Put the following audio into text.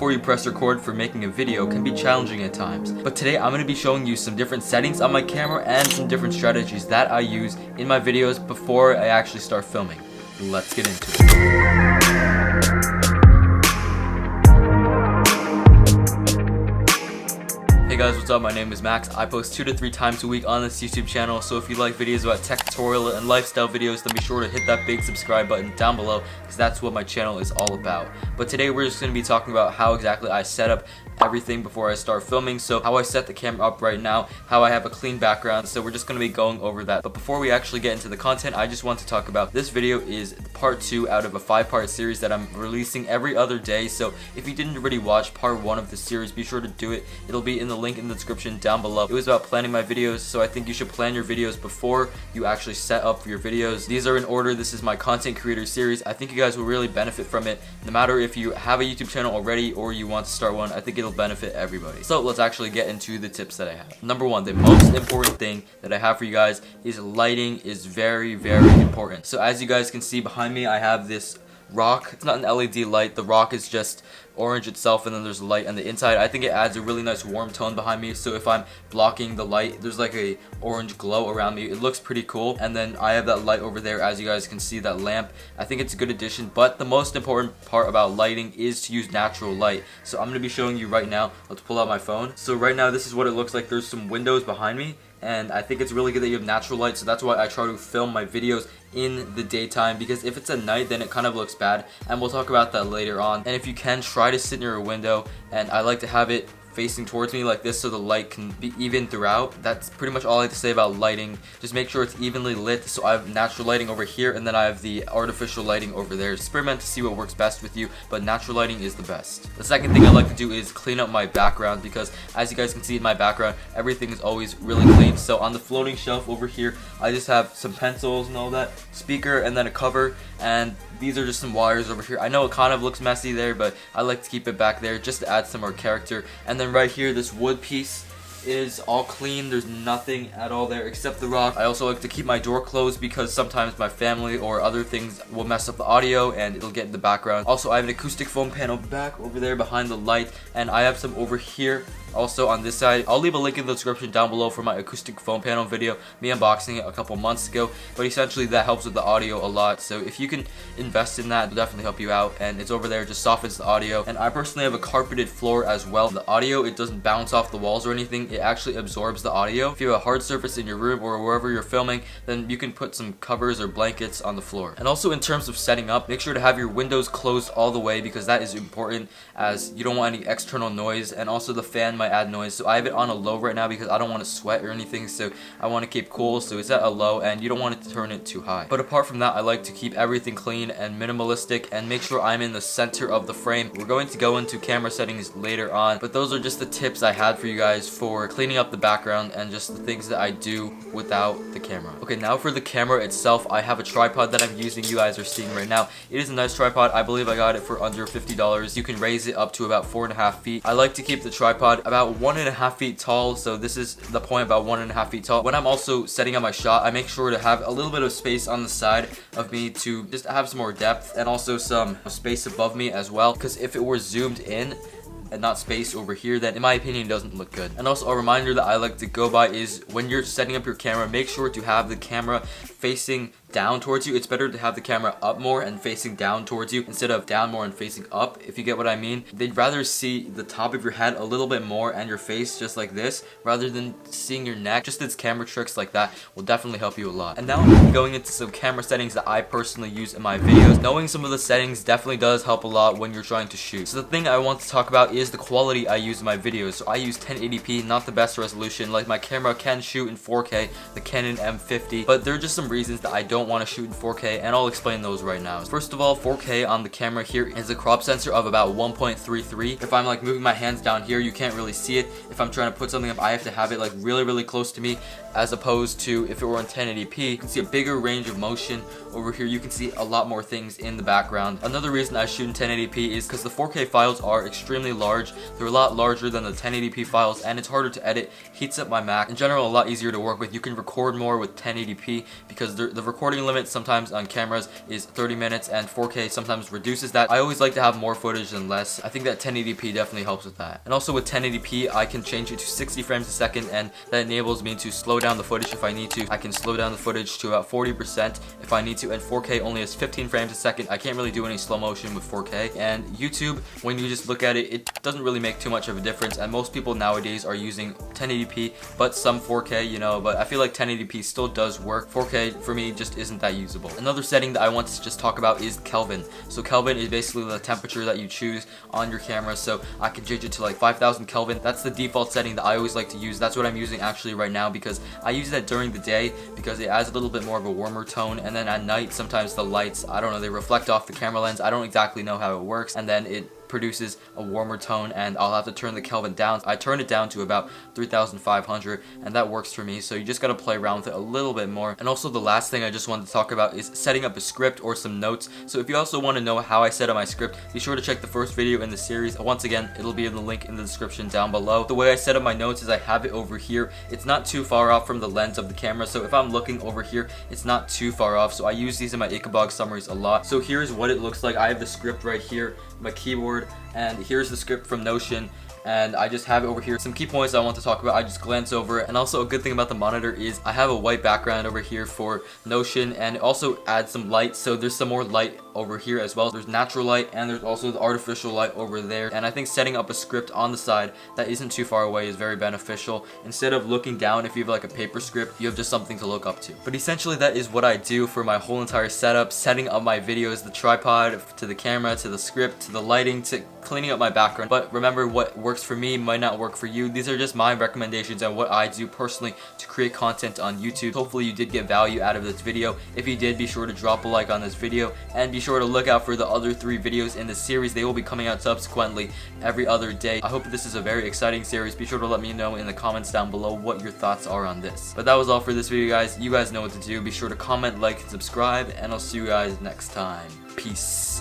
before you press record for making a video can be challenging at times. But today I'm going to be showing you some different settings on my camera and some different strategies that I use in my videos before I actually start filming. Let's get into it. Hey guys, what's up? My name is Max. I post 2 to 3 times a week on this YouTube channel, so if you like videos about tech tutorial and lifestyle videos, then be sure to hit that big subscribe button down below, because that's what my channel is all about. But today we're just going to be talking about how exactly I set up everything before I start filming, so how I set the camera up right now, how I have a clean background, so we're just going to be going over that. But before we actually get into the content, I just want to talk about this video is part 2 out of a 5-part series that I'm releasing every other day, so if you didn't already watch part 1 of the series, be sure to do it. It'll be in the link in the description down below. It was about planning my videos, so I think you should plan your videos before you actually set up for your videos. These are in order. This is my content creator series. I think you guys will really benefit from it, no matter if you have a YouTube channel already or you want to start one. I think it'll benefit everybody. So let's actually get into the tips that I have. Number 1, the most important thing that I have for you guys is lighting is very, very important. So as you guys can see behind me, I have this rock. It's not an LED light. The rock is just orange itself, and then there's light on the inside. I think it adds a really nice warm tone behind me, so if I'm blocking the light, there's like a orange glow around me. It looks pretty cool. And then I have that light over there, as you guys can see, that lamp. I think it's a good addition, but the most important part about lighting is to use natural light. So I'm going to be showing you right now. Let's pull out my phone. So right now this is what it looks like. There's some windows behind me, and I think it's really good that you have natural light, so that's why I try to film my videos in the daytime, because if it's at night then it kind of looks bad, and we'll talk about that later on. And if you can, try to sit near a window, and I like to have it facing towards me like this so the light can be even throughout. That's pretty much all I have to say about lighting. Just make sure it's evenly lit. So I have natural lighting over here, and then I have the artificial lighting over there. Experiment to see what works best with you, but natural lighting is the best. The second thing I like to do is clean up my background, because as you guys can see in my background, everything is always really clean. So on the floating shelf over here, I just have some pencils and all that, speaker, and then a cover, and these are just some wires over here. I know it kind of looks messy there, but I like to keep it back there just to add some more character. And then right here, this wood piece is all clean. There's nothing at all there except the rock. I also like to keep my door closed, because sometimes my family or other things will mess up the audio and it'll get in the background. Also, I have an acoustic foam panel back over there behind the light, and I have some over here also on this side. I'll leave a link in the description down below for my acoustic foam panel video, me unboxing it a couple months ago. But essentially that helps with the audio a lot, so if you can invest in that, it'll definitely help you out. And it's over there, just softens the audio. And I personally have a carpeted floor as well. The audio, it doesn't bounce off the walls or anything, it actually absorbs the audio. If you have a hard surface in your room or wherever you're filming, then you can put some covers or blankets on the floor. And also in terms of setting up, make sure to have your windows closed all the way, because that is important, as you don't want any external noise, and also the fan might add noise. So I have it on a low right now because I don't want to sweat or anything, so I want to keep cool, so it's at a low, and you don't want it to turn it too high. But apart from that, I like to keep everything clean and minimalistic, and make sure I'm in the center of the frame. We're going to go into camera settings later on, but those are just the tips I had for you guys for cleaning up the background and just the things that I do without the camera. Okay, now for the camera itself, I have a tripod that I'm using. You guys are seeing right now. It is a nice tripod. I believe I got it for under $50. You can raise it up to about 4.5 feet. I like to keep the tripod about 1.5 feet tall, so this is the point, about 1.5 feet tall. When I'm also setting up my shot, I make sure to have a little bit of space on the side of me to just have some more depth, and also some space above me as well, because if it were zoomed in and not space over here, then in my opinion it doesn't look good. And also a reminder that I like to go by is, when you're setting up your camera, make sure to have the camera facing down towards you. It's better to have the camera up more and facing down towards you instead of down more and facing up, if you get what I mean. They'd rather see the top of your head a little bit more and your face just like this, rather than seeing your neck. Just its camera tricks like that will definitely help you a lot. And now I'm going into some camera settings that I personally use in my videos. Knowing some of the settings definitely does help a lot when you're trying to shoot. So the thing I want to talk about is the quality I use in my videos. So I use 1080p, not the best resolution. Like, my camera can shoot in 4K, the Canon M50, but there are just some reasons that I don't want to shoot in 4K, and I'll explain those right now. First of all, 4K on the camera here is a crop sensor of about 1.33. If I'm like moving my hands down here, you can't really see it. If I'm trying to put something up, I have to have it like really close to me, as opposed to if it were on 1080p, you can see a bigger range of motion. Over here you can see a lot more things in the background. Another reason I shoot in 1080p is because the 4K files are extremely large. They're a lot larger than the 1080p files, and it's harder to edit, heats up my Mac. In general, a lot easier to work with. You can record more with 1080p because because the recording limit sometimes on cameras is 30 minutes and 4K sometimes reduces that. I always like to have more footage than less. I think that 1080p definitely helps with that. And also with 1080p, I can change it to 60 frames a second, and that enables me to slow down the footage if I need to. I can slow down the footage to about 40% if I need to, and 4K only has 15 frames a second. I can't really do any slow motion with 4K. And YouTube, when you just look at it, it doesn't really make too much of a difference, and most people nowadays are using 1080p, but some 4K, you know, but I feel like 1080p still does work. 4K for me just isn't that usable. Another setting that I want to just talk about is Kelvin. So Kelvin is basically the temperature that you choose on your camera, so I can change it to like 5000 Kelvin. That's the default setting that I always like to use. That's what I'm using actually right now, because I use that during the day because it adds a little bit more of a warmer tone, and then at night sometimes the lights, I don't know, they reflect off the camera lens. I don't exactly know how it works, and then it produces a warmer tone, and I'll have to turn the Kelvin down. I turned it down to about 3500, and that works for me, so you just gotta play around with it a little bit more. And also the last thing I just wanted to talk about is setting up a script or some notes. So if you also want to know how I set up my script, be sure to check the first video in the series. Once again, it'll be in the link in the description down below. The way I set up my notes is I have it over here. It's not too far off from the lens of the camera, so if I'm looking over here, it's not too far off. So I use these in my Ichabod summaries a lot. So here's what it looks like. I have the script right here, my keyboard, and here's the script from Notion, and I just have it over here. Some key points I want to talk about, I just glance over it. And also a good thing about the monitor is I have a white background over here for Notion, and it also adds some light, so there's some more light over here as well. There's natural light, and there's also the artificial light over there. And I think setting up a script on the side that isn't too far away is very beneficial. Instead of looking down, if you have like a paper script, you have just something to look up to. But essentially that is what I do for my whole entire setup, setting up my videos, the tripod, to the camera, to the script, to the lighting, to cleaning up my background. But remember, what works for me might not work for you. These are just my recommendations and what I do personally to create content on YouTube. Hopefully you did get value out of this video. If you did, be sure to drop a like on this video, and be sure to look out for the other 3 videos in the series. They will be coming out subsequently every other day. I hope this is a very exciting series. Be sure to let me know in the comments down below what your thoughts are on this. But that was all for this video, guys. You guys know what to do. Be sure to comment, like, and subscribe, and I'll see you guys next time. Peace.